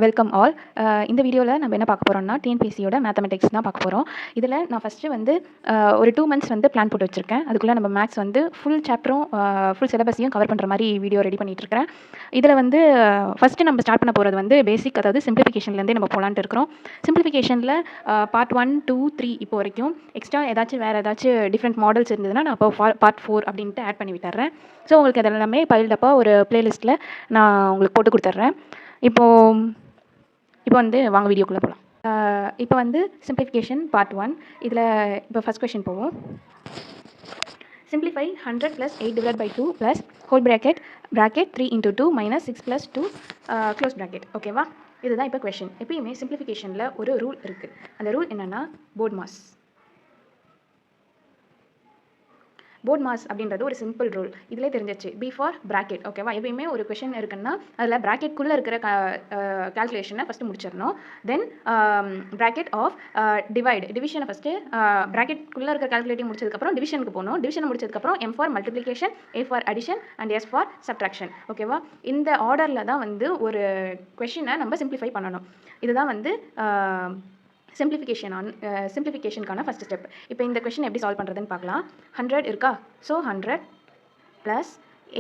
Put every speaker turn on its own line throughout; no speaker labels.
Welcome all. இந்த வீடியோவில் நம்ம என்ன பார்க்க போகிறோம்னா டிஎன்பிஎஸ்சியோட மேத்தமெட்டிக்ஸ் தான் பார்க்க போகிறோம். இதில் நான் ஃபஸ்ட்டு வந்து ஒரு 2 months வந்து பிளான் போட்டு வச்சுருக்கேன். அதுக்குள்ளே நம்ம மேக்ஸ் வந்து ஃபுல் சாப்டரும் ஃபுல் சிலபஸையும் கவர் பண்ணுற மாதிரி வீடியோ ரெடி பண்ணிகிட்ருக்கிறேன். இதில் வந்து ஃபஸ்ட்டு நம்ம ஸ்டார்ட் பண்ண போகிறது வந்து பேசிக், அதாவது சிம்பிளிஃபிகேஷன்லேருந்தே நம்ம போகலான்ட்டு இருக்கிறோம். சிம்பிளிஃபிகேஷனில் பார்ட் 1, 2, 3 இப்போ வரைக்கும் எக்ஸ்ட்ரா வேறு ஏதாச்சும் டிஃப்ரெண்ட் மாடல்ஸ் இருந்ததுன்னா நான் இப்போ பார்ட் 4 அப்படின்ட்டு ஆட் பண்ணி விட்டுறேன். ஸோ உங்களுக்கு அதெல்லாமே பைல்டப்பாக ஒரு பிளேலிஸ்ட்டில் நான் உங்களுக்கு போட்டு கொடுத்துட்றேன். இப்போ வந்து வாங்க வீடியோக்குள்ளே போகலாம். இப்போ வந்து சிம்பிளிஃபிகேஷன் பார்ட் 1. இதில் இப்போ ஃபஸ்ட் கொஷின் போவோம். Simplify 100 + 8 divided by 2 + whole bracket 3 into 2 minus 6 + 2 close bracket. ஓகேவா? இதுதான் இப்போ கொஷின். எப்பயுமே சிம்பிளிஃபிகேஷனில் ஒரு ரூல் இருக்குது. அந்த ரூல் என்னென்னா போர்ட் மாஸ் அப்படின்றது ஒரு சிம்பிள் ரூல். இதிலே தெரிஞ்சிச்சு. B for bracket. ஓகேவா? எப்பயுமே ஒரு கொஷின் இருக்குன்னா அதில் ப்ராக்கெட்குள்ளே இருக்கிற கால்குலேஷனை ஃபஸ்ட்டு முடிச்சிடணும். தென் ப்ராக்கெட் ஆஃப் டிவிஷனை ஃபஸ்ட்டு ப்ராக்கெட்குள்ளே இருக்கிற கால்குலேட்டிங் முடிச்சதுக்கப்புறம் டிவிஷனுக்கு போகணும். டிவிஷனை முடிச்சதுக்கப்புறம் M for multiplication, A for addition and S for subtraction. ஓகேவா? இந்த ஆர்டரில் தான் வந்து ஒரு கொஷினை நம்ம சிம்பிளிஃபை பண்ணணும். இதுதான் வந்து சிம்பிளிஃபிகேஷனுக்கான ஃபஸ்ட் ஸ்டெப். இப்போ இந்த கொஷின் எப்படி சால்வ் பண்ணுறதுன்னு பார்க்கலாம். 100 இருக்கா? ஸோ 100 +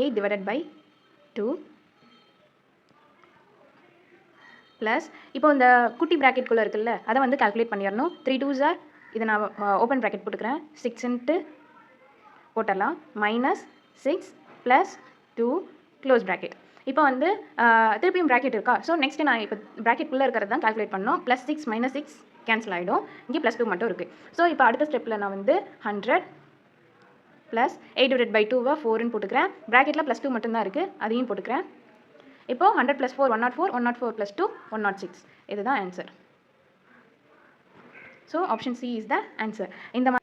8 divided by 2 ப்ளஸ் இப்போ இந்த குட்டி ப்ராக்கெட்குள்ளே இருக்குல்ல, அதை வந்து கால்குலேட் பண்ணிடணும். 3 2s are, இதை நான் ஓப்பன் ப்ராக்கெட் போட்டுக்கிறேன். 6 இன்ட்டு போட்டுடலாம். -6 + 2 க்ளோஸ் ப்ராக்கெட். இப்போ வந்து திருப்பியும் ப்ராக்கெட் இருக்கா? ஸோ நெக்ஸ்ட்டு நான் இப்போ ப்ராக்கெட்குள்ளே இருக்கிறது தான் கால்குலேட் பண்ணணும். +6 -6 கேன்சல் ஆகிடும். இங்கே +2 மட்டும் இருக்குது. ஸோ இப்போ அடுத்த ஸ்டெப்பில் நான் வந்து 100 + 8 divided by 2 4ன்னு போட்டுக்கிறேன். ப்ராக்கெட்டில் +2 மட்டும்தான் இருக்குது, அதையும் போட்டுக்கிறேன். இப்போது 100 + 4 104, 104 + 2 106. இதுதான் answer. So option C is the answer. இந்த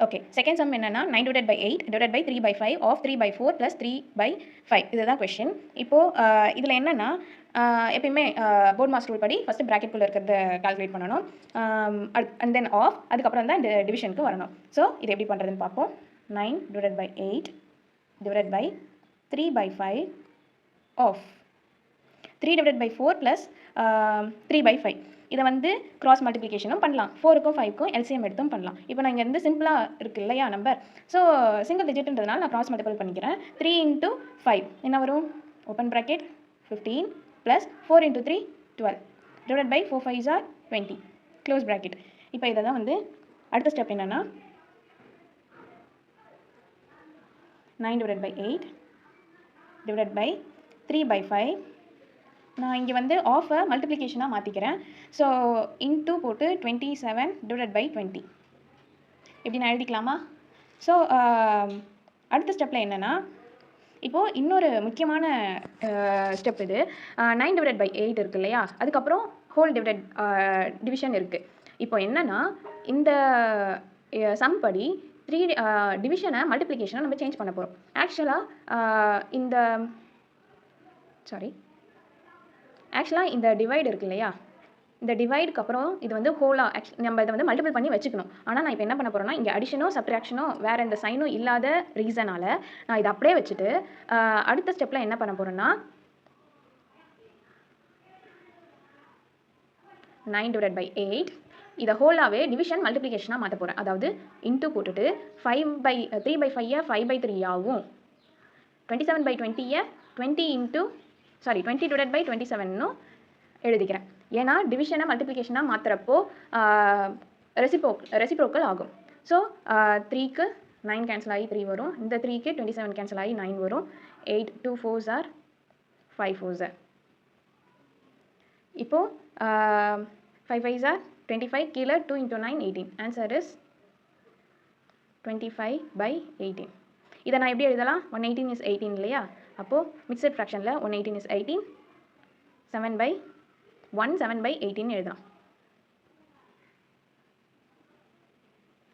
ஓகே, செகண்ட் சம் என்னன்னா 9 divided by 8 divided by 3 by 5 of 3 by 4 plus 3 by 5. இதுதான் கொஷின். இப்போது இதில் என்னென்னா எப்பயுமே போர்ட் மாஸ் ரூல் படி ஃபஸ்ட்டு ப்ராக்கெட்குள்ளே இருக்கிறத கால்குலேட் பண்ணணும். அண்ட் தென் ஆஃப், அதுக்கப்புறம் தான் இந்த டிவிஷனுக்கு வரணும். ஸோ இது எப்படி பண்ணுறதுன்னு பார்ப்போம். 9 divided by 8 divided by 3 by 5 of 3 divided by 4 plus 3 by 5. இதை வந்து கிராஸ் மல்டிப்ளிகேஷனும் பண்ணலாம். 4க்கும் 5க்கும் எல்சிஎம் எடுத்தும் பண்ணலாம். இப்போ நான் இங்கே வந்து சிம்பிளாக இருக்குது இல்லையா நம்பர். ஸோ சிங்கிள் டிஜிட்ன்றதுனால நான் கிராஸ் மல்டிபிள் பண்ணிக்கிறேன். 3 × 5 என்ன வரும்? Open bracket 15 + 4 × 3 12 divided by 4 5s are 20 close bracket. இப்போ இதை தான் வந்து அடுத்த ஸ்டெப் என்னென்னா 9 divided by 8 divided by 3 by 5. நான் இங்கே வந்து ஆஃபை மல்டிப்ளிகேஷனாக மாற்றிக்கிறேன். ஸோ இன்டூ போட்டு 27 divided by 20 இப்படி நான் எழுதிக்கலாமா? ஸோ அடுத்த ஸ்டெப்பில் என்னென்னா, இப்போது இன்னொரு முக்கியமான ஸ்டெப் இது. 9 divided by 8 இருக்குது இல்லையா, அதுக்கப்புறம் ஹோல் டிவிஷன் இருக்குது. இப்போ என்னென்னா இந்த சம் படி 3 டிவிஷனை மல்டிப்ளிகேஷனை நம்ம சேஞ்ச் பண்ண போகிறோம். ஆக்சுவலாக இந்த டிவைடு இருக்குது இல்லையா, இந்த டிவைடுக்கு அப்புறம் இது வந்து ஹோலாக நம்ம இதை வந்து மல்டிபிள் பண்ணி வச்சுக்கணும். ஆனால் நான் இப்போ என்ன பண்ண போகிறேன்னா, இங்கே அடிஷனோ சப்ட்ராக்ஷனோ வேறு எந்த சைனும் இல்லாத ரீசனால் நான் இதை அப்படியே வச்சுட்டு அடுத்த ஸ்டெப்பில் என்ன பண்ண போகிறேன்னா 9 divided by 8 இதை ஹோலாகவே டிவிஷன் மல்டிப்ளிகேஷனாக மாற்ற போகிறேன். அதாவது இன்ட்டு போட்டுட்டு 3 by 5 5 by 3 ஆகும். 27 by 20 20 divided by 27 எழுதிக்கிறேன். ஏன்னா டிவிஷனை மல்டிப்ளிகேஷனாக மாற்றுறப்போ ரெசிப்ரோக்கல் ஆகும். ஸோ 3க்கு 9 கேன்சல் ஆகி 3 வரும். இந்த 3க்கு 27 கேன்சல் ஆகி 9 வரும். 8 2 4s are 5 4s are. இப்போது 5 5s are 25, கீழே 2 × 9 18. Answer is 25 by 18. இதை நான் எப்படி எழுதலாம்? 118 is 18 இல்லையா? அப்போது மிக்சட் ஃப்ராக்ஷனில் 118 is 18, 7 by 1 7 by 18 எழுதலாம்.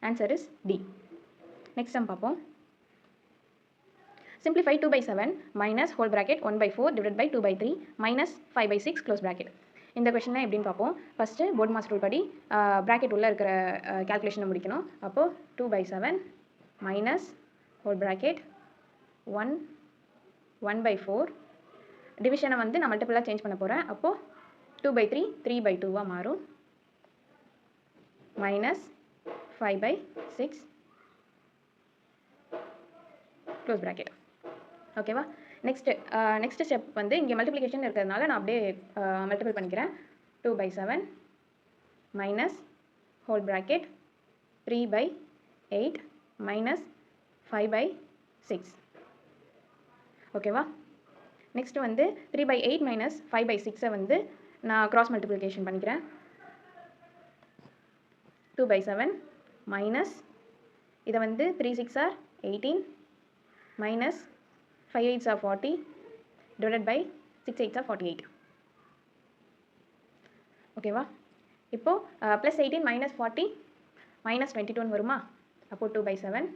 Answer is D. Next sum பார்ப்போம். Simplify 2 by 7 minus whole bracket 1 by 4 divided by 2 by 3 minus 5 by 6 close bracket. இந்த கொஷினை எப்படின்னு பார்ப்போம். ஃபஸ்ட்டு போர்ட் மாஸ் ரூல் படி ப்ராக்கெட் உள்ளே இருக்கிற கால்குலேஷனை முடிக்கணும். அப்போது 2 by 7 minus whole bracket 1 by 4 டிவிஷனை வந்து நான் மல்டிபிளாக சேஞ்ச் பண்ண போகிறேன். அப்போது 2/3 3/2 மாறும். Minus 5/6 close bracket. ஓகேவா? நெக்ஸ்ட் ஸ்டெப் வந்து இங்கே மல்டிப்ளிகேஷன் இருக்கிறதுனால நான் அப்படியே மல்டிபிள் பண்ணிக்கிறேன். 2/7 மைனஸ் ஹோல் ப்ராக்கெட் 3/8 மைனஸ் 5/6. ஓகேவா? நெக்ஸ்ட் வந்து 3/8 மைனஸ் 5/6 வந்து நான் கிராஸ் மல்டிப்ளிகேஷன் பண்ணிக்கிறேன். 2/7 மைனஸ் இதை வந்து 3 6 are 18 minus 5 8s are 40 divided by 6 8s are 48. ஓகேவா? இப்போ ப்ளஸ் 18 மைனஸ் 40 மைனஸ் 22 வருமா? அப்போ 2/7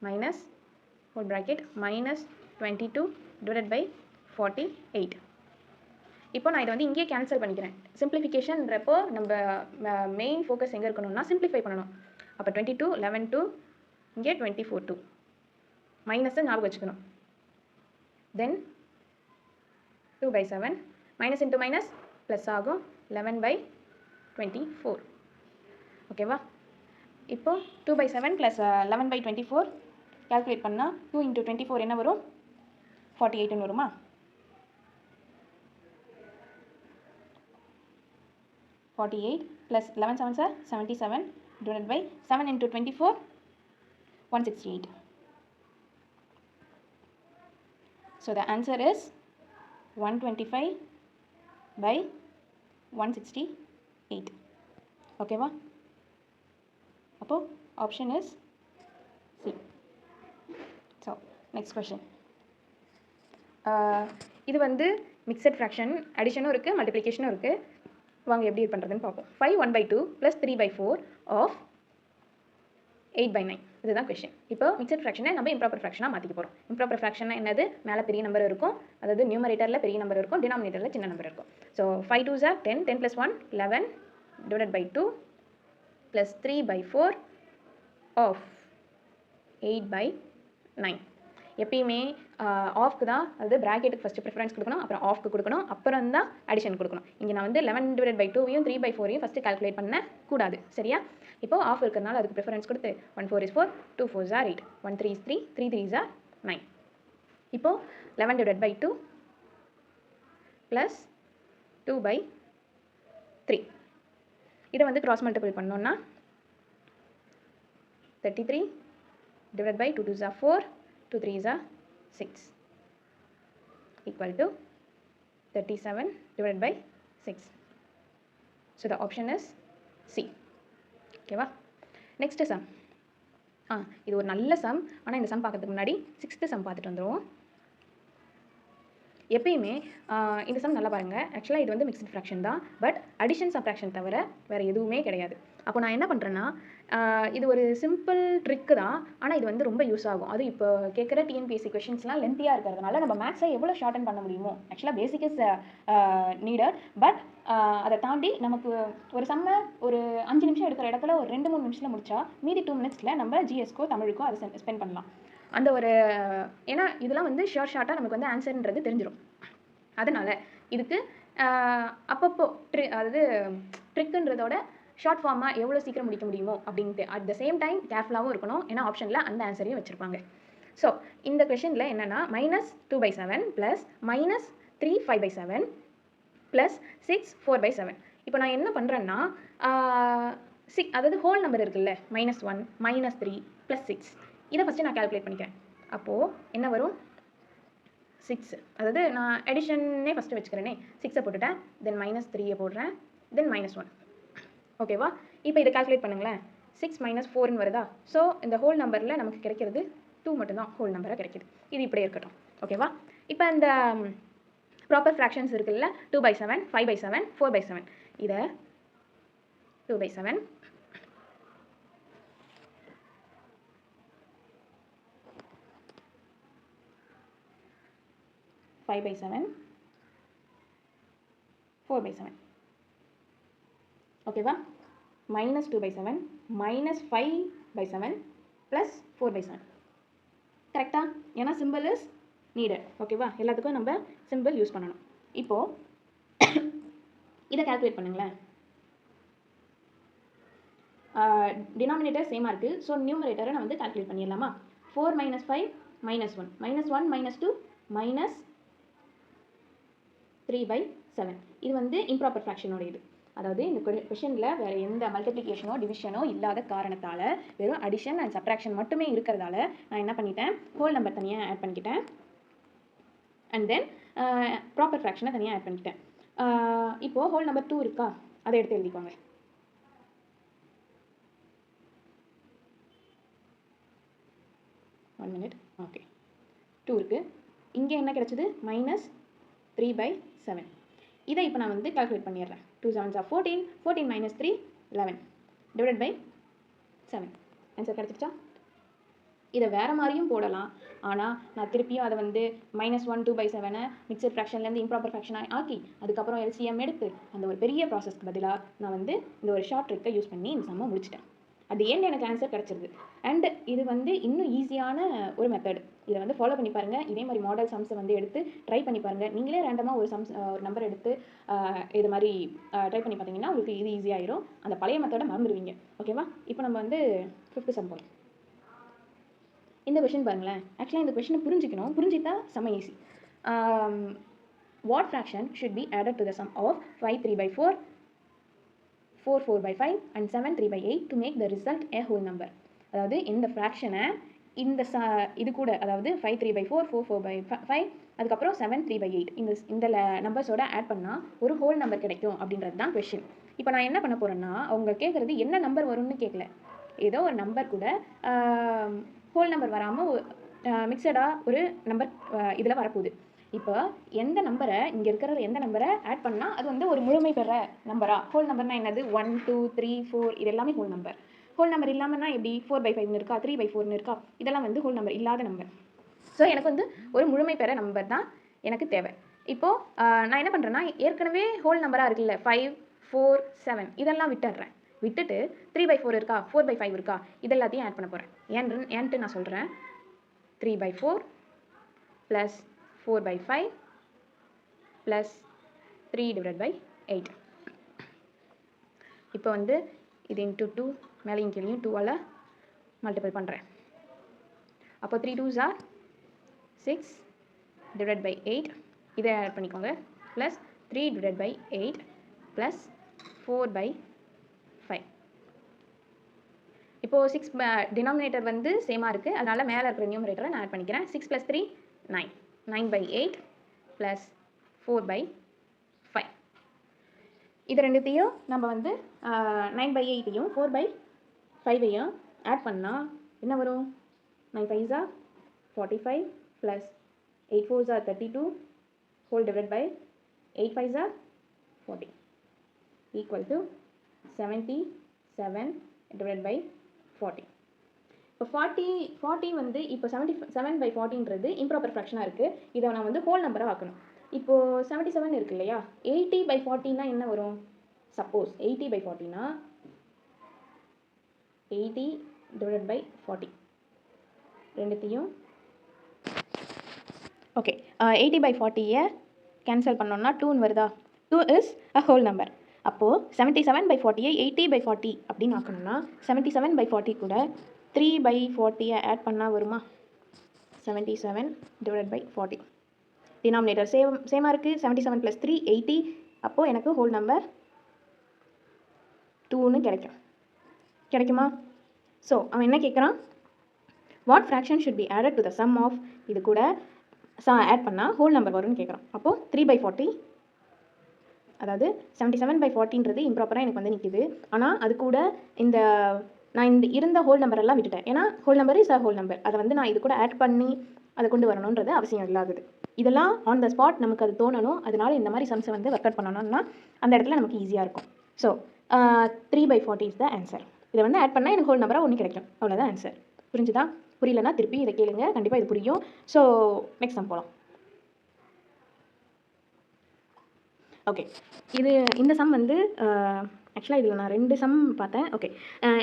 minus whole bracket minus 22 divided by 48. இப்போ நான் இதை வந்து இங்கேயே கேன்சல் பண்ணிக்கிறேன். சிம்பிளிஃபிகேஷன்றப்போ நம்ம மெயின் ஃபோக்கஸ் எங்கே இருக்கணும்னா சிம்பிளிஃபை பண்ணணும். அப்போ 22 11 2 இங்கே 24 2 மைனஸை ஞாபகம் வச்சுக்கணும். தென் 2/7 மைனஸ் இன்ட்டு மைனஸ் ப்ளஸ் ஆகும் 11/24. ஓகேவா? இப்போ 2/7 ப்ளஸ் 11/24 கால்குலேட் பண்ணால் 2 × 24 என்ன வரும்? 48ன்னு வருமா? 48 plus 11 7s are 77 divided by 7 into 24 168. So the answer is 125 by 168. Okay va? Appo option is C. So next question. இது வந்து மிக்சட் ஃப்ராக்ஷன், அடிஷனும் இருக்குது மல்டிப்ளிகேஷனும் இருக்குது. வாங்க எப்படி பண்ணுறதுன்னு பார்ப்போம். 5 1/2 + 3/4 ஆஃப் 8/9 இதுதான் கொஷின். இப்போ மிக்சட் ஃப்ராக்ஷனை நம்ம இம்ப்ராப்பர் ஃப்ராக்ஷனாக மாற்றிக்க போகிறோம். இம்ப்ராப்பர் ஃப்ராக்ஷனா என்னது? மேலே பெரிய நம்பர் இருக்கும், அதாவது நியூமரேட்டரில் பெரிய நம்பர் இருக்கும், டினாமினேட்டரில் சின்ன நம்பர் இருக்கும். So 5 2s are 10 10 + 1 11 divided by 2 + 3/4 of 8/9. எப்பயுமே ஆஃப்க்கு தான், அதாவது ப்ராக்கெட்டுக்கு ஃபஸ்ட்டு ப்ரிஃபரன்ஸ் கொடுக்கணும், அப்புறம் ஆஃப்க்கு கொடுக்கணும், அப்புறம் தான் அடிஷன் கொடுக்கணும். இங்கே நான் வந்து 11 divided by 2 3/4 ஃபஸ்ட்டு கால்குலேட் பண்ண கூடாது. சரியா? இப்போ ஆஃப் இருக்கிறதுனால அதுக்கு ப்ரிஃபரன்ஸ் கொடுத்து 1 4 is 4 2 4s are 8 1 3 is 3 3 3s are 9. இப்போ 11 divided by 2 + 2/3 இதை வந்து கிராஸ் மல்டிபிள் பண்ணோன்னா 33 divided by 2 2s are 4 2 3s are 6 equal to 37 divided by 6. So the option is C. ஓகேவா? Next sum. இது ஒரு நல்ல சம். ஆனால் இந்த சம் பார்க்கறதுக்கு முன்னாடி 6th சம் பார்த்துட்டு வந்துடுவோம். எப்பயுமே இந்த சம் நல்லா பாருங்கள். ஆக்சுவலாக இது வந்து மிக்ஸ்ட் ஃப்ராக்ஷன் தான், பட் அடிஷன் சப்ராக்ஷன் தவிர வேறு எதுவுமே கிடையாது. அப்போ நான் என்ன பண்ணுறேன்னா, இது ஒரு சிம்பிள் ட்ரிக்கு தான், ஆனால் இது வந்து ரொம்ப யூஸ் ஆகும். அது இப்போ கேட்குற டிஎன்பிஎஸ்சி கொஷின்ஸ்லாம் லென்த்தியாக இருக்கிறதுனால நம்ம மேக்ஸை எவ்வளோ ஷார்டன் பண்ண முடியுமோ. ஆக்சுவலாக பேசிக் இஸ் நீடட், பட் அதை தாண்டி நமக்கு ஒரு சம்மை ஒரு 5 நிமிஷம் எடுக்கிற இடத்துல ஒரு 2 3 நிமிஷத்தில் முடிச்சா மீதி 2 மினிட்ஸில் நம்ம ஜிஎஸ்க்கோ தமிழுக்கோ அதை ஸ்பெண்ட் பண்ணலாம். அந்த ஒரு ஏன்னா இதெல்லாம் வந்து ஷார்ட்டாக நமக்கு வந்து ஆன்சர்ன்றது தெரிஞ்சிடும். அதனால் இதுக்கு அப்பப்போ அதாவது ட்ரிக்குன்றதோட ஷார்ட் ஃபார்மாக எவ்வளோ சீக்கிரம் முடிக்க முடியுமோ அப்படின்ட்டு அட் த சேம் டைம் கேர்ஃபுல்லாகவும் இருக்கணும். ஏன்னா ஆப்ஷனில் அந்த ஆன்சரையும் வச்சுருப்பாங்க. ஸோ இந்த கொஷனில் என்னென்னா -2/7 ப்ளஸ் -3 5/7 ப்ளஸ் 6 4/7. இப்போ நான் என்ன பண்ணுறேன்னா அதாவது ஹோல் நம்பர் இருக்குல்ல, -1 -3 + 6 இதை ஃபஸ்ட்டு நான் கால்குலேட் பண்ணிக்கிறேன். அப்போது என்ன வரும்? 6. அதாவது நான் எடிஷனே ஃபஸ்ட்டு வச்சுக்கிறேனே, 6 போட்டுட்டேன், தென் -3 போடுறேன், தென் -1. ஓகேவா? இப்போ இதை கால்குலேட் பண்ணுங்களேன். 6 - 4ன்னு வருதா? ஸோ இந்த ஹோல் நம்பரில் நமக்கு கிடைக்கிறது 2 மட்டும்தான் ஹோல் நம்பராக கிடைக்கிது. இது இப்படியே இருக்கட்டும். ஓகேவா? இப்போ இந்த ப்ராப்பர் ஃப்ராக்ஷன்ஸ் இருக்குல்ல, 2/7 5/7 4/7, இதை 2/7 5/7 4/7. ஓகேவா? -2/7 -5/7 + 4/7. கரெக்டா? ஏன்னா சிம்பிள் இஸ் நீடட். ஓகேவா? எல்லாத்துக்கும் நம்ம சிம்பிள் யூஸ் பண்ணணும். இப்போது இதை கால்குலேட் பண்ணுங்களேன். டினாமினேட்டர் சேமாக இருக்குது. ஸோ நியூமரேட்டரை நான் வந்து கால்குலேட் பண்ணிடலாமா? 4 - 5 -1 -1 -2 -3/7. இது வந்து இம்ப்ராப்பர் ஃப்ராக்ஷனோட இது. அதாவது இந்த கொஷனில் வேறு எந்த மல்டிப்ளிகேஷனோ டிவிஷனோ இல்லாத காரணத்தால் வெறும் அடிஷன் அண்ட் சப்ராக்ஷன் மட்டுமே இருக்கிறதால நான் என்ன பண்ணிட்டேன், ஹோல் நம்பர் தனியாக ஆட் பண்ணிக்கிட்டேன் அண்ட் தென் ப்ராப்பர் ஃப்ராக்ஷனை தனியாக ஆட் பண்ணிக்கிட்டேன். இப்போது ஹோல் நம்பர் 2 இருக்கா, அதை எடுத்து எழுதிக்கோங்க. ஓகே, 2 இருக்குது. இங்கே என்ன கிடச்சிது? -3/7. இதை இப்போ நான் வந்து கால்குலேட் பண்ணிடுறேன். 2 7s are 14, 14 - 3 11 /7. ஆன்சர் கிடச்சிருச்சா? இதை வேறு மாதிரியும் போடலாம். ஆனால் நான் திருப்பியும் அதை வந்து -1 2/7 மிக்சட் ஃப்ராக்ஷன்லேருந்து இம்ப்ராப்பர் ஃப்ராக்ஷனாக ஆக்கி அதுக்கப்புறம் LCM எடுத்து அந்த ஒரு பெரிய ப்ராசஸ்க்கு பதிலாக நான் வந்து இந்த ஒரு ஷார்ட் ட்ரிக்கை யூஸ் பண்ணி இந்த சம்மை முடிச்சிட்டேன். அது ஏன் எனக்கு ஆன்சர் கிடச்சிருது. அண்ட் இது வந்து இன்னும் ஈஸியான ஒரு மெத்தட். இதை வந்து ஃபாலோ பண்ணி பாருங்கள். இதே மாதிரி மாடல் சம்ஸை வந்து எடுத்து ட்ரை பண்ணி பாருங்கள். நீங்களே ரேண்டமாக ஒரு நம்பர் எடுத்து இது மாதிரி ட்ரை பண்ணி பார்த்தீங்கன்னா உங்களுக்கு இது ஈஸியாகிடும். அந்த பழைய மெத்தடை மறந்துடுவீங்க. ஓகேவா? இப்போ நம்ம வந்து 5th சம் போகலாம். இந்த கொஷின் பாருங்களேன். ஆக்சுவலாக இந்த கொஷினை புரிஞ்சிட்டா செம்ம easy. What fraction should be added to the sum of 5 3/4, 4 4/5 and 7 3/8 to make the result a whole number. அதாவது இந்த ஃப்ராக்ஷனை இந்த இது கூட, அதாவது 5 3/4, 4 4/5 அதுக்கப்புறம் 7 3/8 இந்த நம்பர்ஸோட ஆட் பண்ணால் ஒரு ஹோல் நம்பர் கிடைக்கும் அப்படின்றது தான் கொஷின். இப்போ நான் என்ன பண்ண போகிறேன்னா, அவங்க கேட்குறது என்ன நம்பர் வரும்னு கேட்கல. ஏதோ ஒரு நம்பர் கூட ஹோல் நம்பர் வராமல் மிக்சடாக ஒரு நம்பர் இதில் வரப்போகுது. இப்போ எந்த நம்பரை இங்கே இருக்கிற எந்த நம்பரை ஆட் பண்ணால் அது வந்து ஒரு முழுமை பெற நம்பரா? ஹோல் நம்பர்னால் என்னது? 1 2 3 4 இது எல்லாமே ஹோல் நம்பர். ஹோல் நம்பர் இல்லாமல்னா எப்படி? 4/5 இருக்கா, 3/4 இருக்கா, இதெல்லாம் வந்து ஹோல் நம்பர் இல்லாத நம்பர். ஸோ எனக்கு வந்து ஒரு முழுமை பெற நம்பர் தான் எனக்கு தேவை. இப்போது நான் என்ன பண்ணுறேன்னா, ஏற்கனவே ஹோல் நம்பராக இருக்குல்ல 5 4 7 இதெல்லாம் விட்டுட்டு 3/4 இருக்கா, 4/5 இருக்கா, இதெல்லாத்தையும் ஆட் பண்ண போகிறேன். ஏன்ட்டு நான் சொல்கிறேன். 3/4 + 4/5 + 3/8. இப்போ வந்து இது இன்ட்டு 2 மேலேயும் கீழேயும் 2ஆல் மல்டிபிள் பண்ணுறேன். அப்போ 3 2s are 6/8 இதை ஆட் பண்ணிக்கோங்க. ப்ளஸ் 3/8 + 4/5. இப்போது 6 டினாமினேட்டர் வந்து சேமாக இருக்குது. அதனால் மேலே இருக்கிற நியூமரேட்டரை நான் ஆட் பண்ணிக்கிறேன். 6 + 3 9 9/8 + 4/5. இது ரெண்டுத்தையும் நம்ம வந்து 9/8ஐயும் 4/5ஐயும் ஆட் பண்ணால் என்ன வரும்? 9 5s are 45 + 8 4s are 32 /8 5s are 40 = 77/40. இப்போ 40 வந்து இப்போ 77/40ன்றது இம்ப்ராப்பர் ஃப்ராக்ஷனாக இருக்குது. இதை நான் வந்து ஹோல் நம்பராக ஆக்கணும். இப்போது 77 இருக்கு இல்லையா, 80/40னா என்ன வரும்? சப்போஸ் 80/40னா 80/40 ரெண்டுத்தையும் ஓகே 80/40 கேன்சல் பண்ணோம்னா 2ன்னு வருதா? 2 இஸ் அ ஹோல் நம்பர். அப்போது 77/40 80/40 அப்படின்னு ஆக்கணும்னா 77/40 கூட 3/40 ஆட் பண்ணால் வருமா? 77/40. டினாமினேட்டர் சேமாக இருக்குது. 77 + 3 80. அப்போது எனக்கு ஹோல் நம்பர் 2ன்னு கிடைக்குமா? ஸோ அவன் என்ன கேட்குறான்? What fraction should be added to the sum of இது கூட ஆட் பண்ணால் ஹோல் நம்பர் வரும்னு கேட்குறான். அப்போது 3/40, அதாவது 77/40ன்றது இம்ப்ராப்பராக எனக்கு வந்து நிற்கிது. ஆனால் அது கூட நான் இருந்த ஹோல் நம்பரெல்லாம் விட்டுட்டேன். ஏன்னா whole number is a whole number. அதை வந்து நான் இது கூட ஆட் பண்ணி அதை கொண்டு வரணுன்றது அவசியம் இல்லாதது. இதெல்லாம் ஆன் த ஸ்பாட் நமக்கு அது தோணணும். அதனால இந்த மாதிரி சம்ஸை வந்து ஒர்க் அவுட் பண்ணணும்னா அந்த இடத்துல நமக்கு ஈஸியாக இருக்கும். So 3/40 is the answer. இதை வந்து ஆட் பண்ணால் எனக்கு ஹோல் நம்பராக ஒன்று கிடைக்கும். அவ்வளோதான் ஆன்சர். புரிஞ்சுதா? புரியலன்னா திருப்பி இதை கேளுங்க, கண்டிப்பாக இது புரியும். ஸோ நெக்ஸ்ட் சம் போகலாம். ஓகே, இந்த சம் வந்து ஆக்சுவலாக இதில் நான் 2 சம் பார்த்தேன். Okay,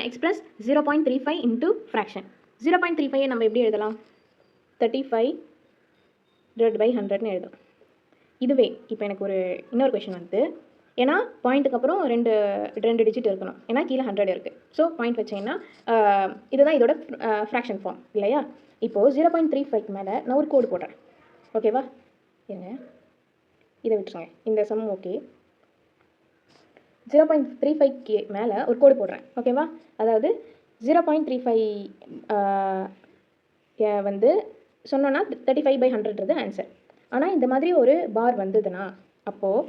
express 0.35 into fraction. 0.35 நம்ம எப்படி எழுதலாம்? 35 டிவைட் பை 100ன்னு எழுதும். இதுவே இப்போ எனக்கு ஒரு இன்னொரு கொஷின் வந்து, ஏன்னா பாயிண்ட்டுக்கு அப்புறம் ரெண்டு டிஜிட் இருக்கணும், ஏன்னா கீழே 100 இருக்குது. ஸோ பாயிண்ட் வச்சிங்கன்னா இதுதான் இதோட ஃப்ராக்ஷன் ஃபார்ம் இல்லையா. இப்போது 0.35 மேலே நான் ஒரு கோடு போடுறேன். ஓகேவா, இருங்க இதை விட்டுருங்க, இந்த சம் ஓகே. 0.35 மேலே ஒரு கோடு போடுறேன். ஓகேவா, அதாவது 0.35 வந்து சொன்னோன்னா 35/100ன்றது ஆன்சர். ஆனால் இந்த மாதிரி ஒரு பார் வந்ததுன்னா அப்போது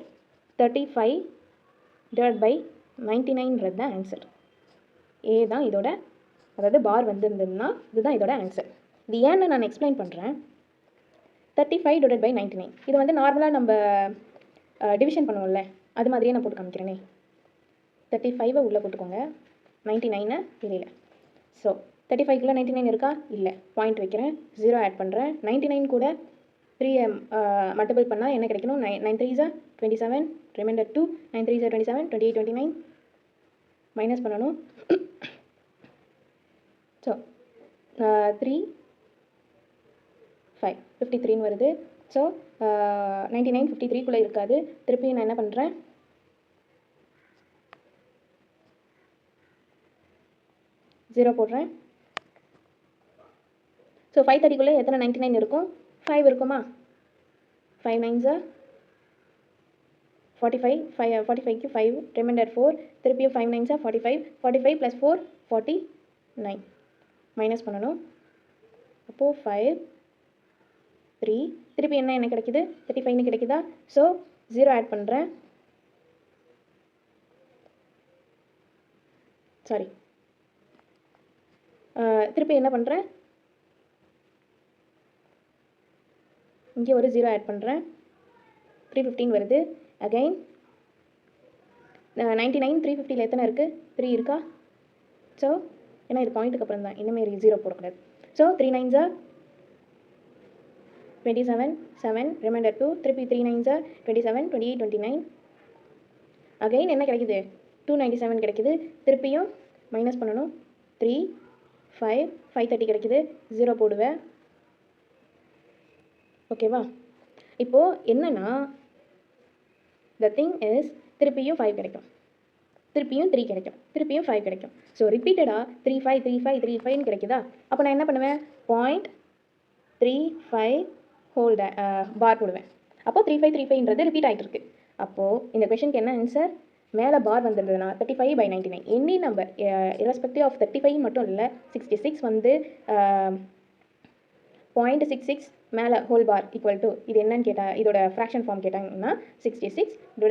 35/99ன்றது தான் ஆன்சர். ஏ தான் இதோட, அதாவது பார் வந்திருந்ததுன்னா இதுதான் இதோட ஆன்சர். இது ஏன்னு நான் எக்ஸ்பிளைன் பண்ணுறேன். 35/99 இது வந்து நார்மலாக நம்ம டிவிஷன் பண்ணுவோம்ல, அது மாதிரியே நான் போட்டு காமிக்கிறேனே. 35 உள்ளே போட்டுக்கோங்க, 99 வெளியில். ஸோ 35க்குள்ளே 99 இருக்கா, இல்லை. பாயிண்ட் வைக்கிறேன், 0 ஆட் பண்ணுறேன். 99 கூட 3 மல்டிபிள் பண்ணால் என்ன கிடைக்கணும், 9 3s 27, ரிமைண்டர் 2, 9 3s 27, 28 29 மைனஸ் பண்ணணும். ஸோ 3 5 53ன்னு வருது. ஸோ 99 53க்குள்ளே இருக்காது. திருப்பி நான் என்ன பண்ணுறேன், 0 போடுறேன். ஸோ 530க்குள்ளே எத்தனை 99 இருக்கும், 5 இருக்குமா. 5 9s 45, 45க்கு 5, ரிமைண்டர் 4, திருப்பியும் 5 9s 45, 45 + 4 49 மைனஸ் பண்ணணும். அப்போது 5 3, திருப்பி என்ன கிடைக்குது, 35ன்னு கிடைக்குதா. ஸோ 0 ஆட் பண்ணுறேன், சாரி திருப்பி என்ன பண்ணுறேன், இங்கே ஒரு 0 ஆட் பண்ணுறேன், 315 வருது. அகைன் 99 350ல் எத்தனை இருக்குது, 3 இருக்கா. ஸோ ஏன்னா இது பாயிண்ட்டுக்கு அப்புறம் தான், இந்தமாரி 0 போடக்கூடாது. ஸோ 3 9s 27 7, ரிமைண்டர் 2, திருப்பி 3 9s 27 28 29. அகைன் என்ன கிடைக்குது, 297 கிடைக்குது. திருப்பியும் மைனஸ் பண்ணணும். 3 5 530 கிடைக்குது, 0 போடுவேன். ஓகேவா, இப்போது என்னென்னா த திங் இஸ், திருப்பியும் 5 கிடைக்கும், திருப்பியும் 3 கிடைக்கும், திருப்பியும் 5 கிடைக்கும். ஸோ ரிப்பீட்டடாக 3 5 3 5 3 5ன்னு கிடைக்குதா. அப்போ நான் என்ன பண்ணுவேன், 0.35 ஹோல் பார் போடுவேன். அப்போது 35 35ன்றது ரிப்பீட் ஆகிட்டு இருக்கு. அப்போது இந்த கொஷனுக்கு என்ன ஆன்சர், மேலே பார் வந்துருந்ததுன்னா 35/99 எனி நம்பர் இரஸ்பெக்டிவ் ஆஃப் 35 மட்டும் இல்லை, 66 வந்து 0.66 மேலே ஹோல் பார் ஈக்குவல் டு இது என்னன்னு கேட்டால், இதோட ஃப்ராக்ஷன் ஃபார்ம் கேட்டாங்கன்னா 66 /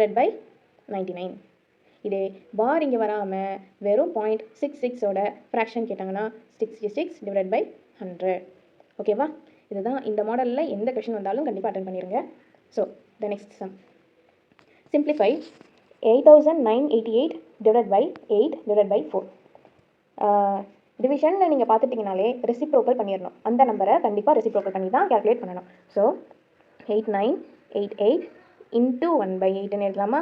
99. இதே பார் இங்கே வராமல் வெறும் 0.66ஓட ஃப்ராக்ஷன் கேட்டாங்கன்னா 66 / 100. ஓகேவா, இதுதான் இந்த மாடலில் எந்த கொஷின் வந்தாலும் கண்டிப்பாக அட்டன் பண்ணிடுங்க. So the next sum, simplify 8988 / 8 / 4. டிவிஷனில் நீங்கள் பார்த்துட்டிங்கனாலே ரெசிப்ரோக்கல் பண்ணிடணும். அந்த நம்பரை கண்டிப்பாக ரெசிப்ரோக்கல் பண்ணி தான் கேல்குலேட் பண்ணணும். ஸோ 8988 இன்ட்டு 1/8ன்னு எழுதலாமா,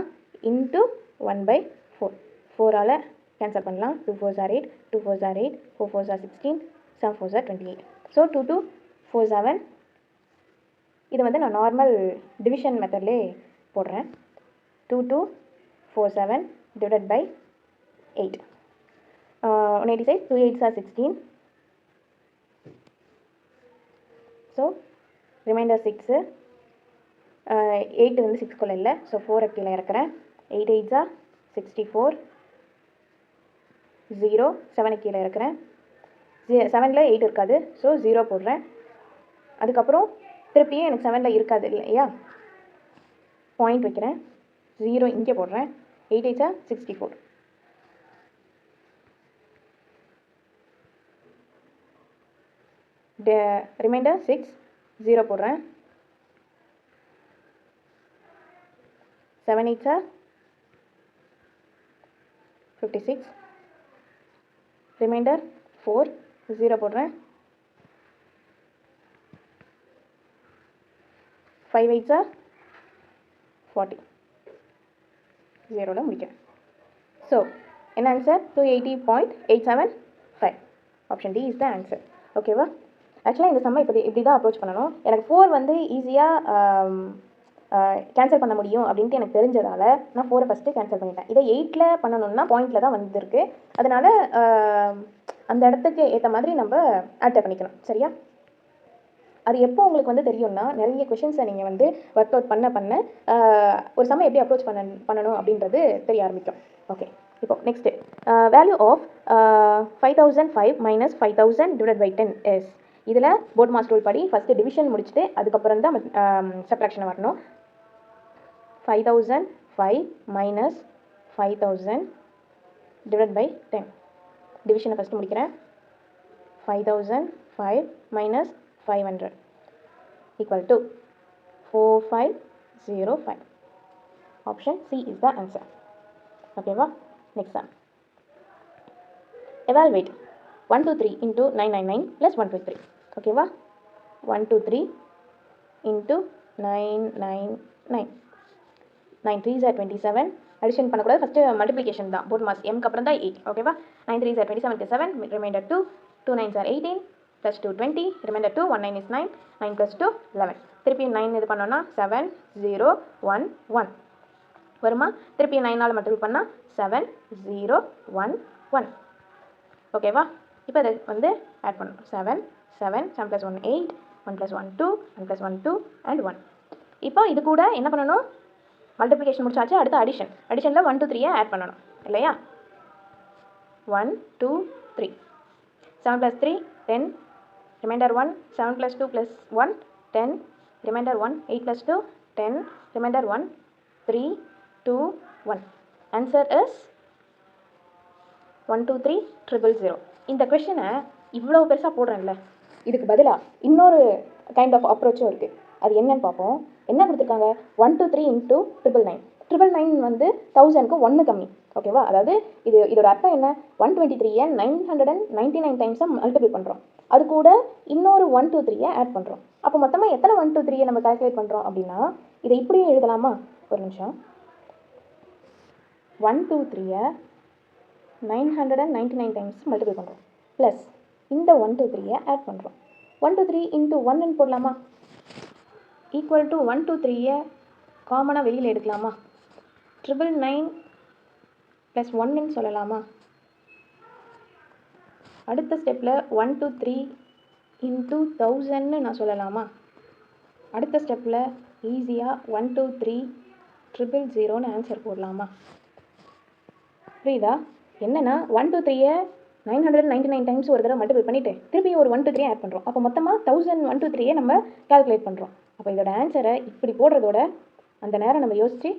இன்ட்டு 1/4. 4ஆல் கேன்சல் பண்ணலாம். 2 4s are 8, 2 4s are 8, 4 4s are 16, 7 4s are 28. So 2 2 4 7. இது வந்து நான் நார்மல் டிவிஷன் மெத்தட்லேயே போடுறேன். 2 2 4 7 / 8. 186, 2 8s are 16. So remainder 6. 8 வந்து 6குள்ளே இல்லை, ஸோ 4 கீழே இறக்குறேன். 8 8s are 64, 0 7 கீழே இறக்குறேன். 7ல் 8 இருக்காது, ஸோ 0 போடுறேன். அதுக்கப்புறம் திருப்பியும் எனக்கு 7ல் இருக்காது இல்லையா, பாயிண்ட் வைக்கிறேன், 0 இங்கே போடுறேன். 8 8s are 64. ரிமைண்டர் 6, 0 போடுறேன். 7 8s are 56. ரிமைண்டர் 4, 0 போடுறேன். 5 8s are 40. 0ல் முடிக்கிறேன். ஸோ என்ன answer, 280.875. Option D is the answer. ஓகேவா, ஆக்சுவலாக இந்த சம்மை இப்படி தான் அப்ரோச் பண்ணணும். எனக்கு 4 வந்து ஈஸியாக கேன்சல் பண்ண முடியும் அப்படின்ட்டு எனக்கு தெரிஞ்சதால் நான் 4 ஃபஸ்ட்டு கேன்சல் பண்ணிட்டேன். இதை 8ல் பண்ணணும்னா பாயிண்டில் தான் வந்திருக்கு. அதனால் அந்த இடத்துக்கு ஏற்ற மாதிரி நம்ம ஆல்டர் பண்ணிக்கணும். சரியா? அது எப்போ உங்களுக்கு வந்து தெரியும்னா, நிறைய கொஷின்ஸை நீங்கள் வந்து ஒர்க் அவுட் பண்ண ஒரு சம்மை எப்படி அப்ரோச் பண்ணணும் அப்படின்றது தெரிய ஆரம்பிக்கும். ஓகே, இப்போ next value of 5005 minus 5000 divide by 10 is. இதில் போர்ட் மாஸ் ரூல் படி ஃபஸ்ட்டு டிவிஷன் முடிச்சுட்டு அதுக்கப்புறம் தான் சப்ட்ராக்ஷன் வரணும். 5005 minus 5000 divided by 10. Division first முடிக்கிறேன். 5005 minus 500 equal to 4505. Option C is the answer. Okay, va? Next sum. Evaluate 123 into 999 plus 123. Okay, va? 123 into 999. 9 3s are 27. Addition பண்ணக்கூடாது, first multiplication தான். Board mass எம்க்கு அப்புறம் தான் 8. ஓகேவா? 9 3s are 27 + 7, remainder 2. 2 9s are 18 + 2 20, remainder 2. 1 9 is 9, 9 + 2 11. திருப்பி 9 இது பண்ணோன்னா 7 0 1 1 வருமா? திருப்பி 9ஆல் மல்டிபிள் பண்ணால் 7 0 1 1. ஓகேவா? இப்போ இதை வந்து ஆட் பண்ணணும். 7 7 7 + 1 8, 1 + 1 2, 1 + 1 2 and 1. இப்போ இது கூட என்ன பண்ணணும்? மல்டிப்ளிகேஷன் முடிச்சாச்சு. அடுத்து அடிஷனில் 1 2 3 ஆட் பண்ணணும் இல்லையா? 1 2 3, 7 + 3 10, remainder 1, 7 + 2 + 1 10, remainder 1, 8 + 2 10, remainder 1 3 2 1. Answer is 123 000. இந்த கொஷனை இவ்வளோ பெருசாக போடுறேன்ல, இதுக்கு பதிலாக இன்னொரு கைண்ட் ஆஃப் அப்ரோச்சும் இருக்குது. அது என்னன்னு பார்ப்போம். என்ன கொடுத்துருக்காங்க? 123 into 999. 999 வந்து 1000க்கு 1 கம்மி. ஓகேவா? அதாவது இதோட அர்த்தம் என்ன? 123 999 டைம்ஸாக மல்டிபிள் பண்ணுறோம். அது கூட இன்னொரு 123 ஆட் பண்ணுறோம். அப்போ மொத்தமாக எத்தனை 123 நம்ம கால்குலேட் பண்ணுறோம் அப்படின்னா, இதை இப்படியும் எழுதலாமா? ஒரு நிமிஷம். 123 999 டைம்ஸ் மல்டிபிள் பண்ணுறோம். ப்ளஸ் இந்த 123 ஆட் பண்ணுறோம். 123 into 1 போடலாமா? ஈக்குவல் டு 123 காமனாக வெளியில் எடுக்கலாமா? 999 + 1 சொல்லலாமா? அடுத்த ஸ்டெப்பில் 123 into 1000 நான் சொல்லலாமா? அடுத்த ஸ்டெப்பில் ஈஸியாக 123 000 ஆன்சர் போடலாமா? புரியுதா? என்னென்னா 123 999 டைம்ஸ் ஒரு தடவை மல்டிபிள் பண்ணிவிட்டு திருப்பி ஒரு 123 ஆட் பண்ணுறோம். அப்போ மொத்தமாக 1000 123 நம்ம கால்குலேட் பண்ணுறோம். அப்போ இதோட ஆன்சரை இப்படி போடுறதோட அந்த நேரம் நம்ம யோசித்து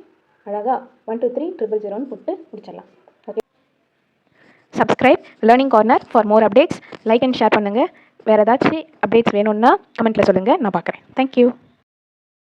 அழகாக 123 000 போட்டு முடிச்சிடலாம். Okay, subscribe learning corner for more updates. Like and share பண்ணுங்கள். வேறு ஏதாச்சும் அப்டேட்ஸ் வேணும்னா கமெண்ட்டில் சொல்லுங்கள், நான் பார்க்குறேன். தேங்க்யூ.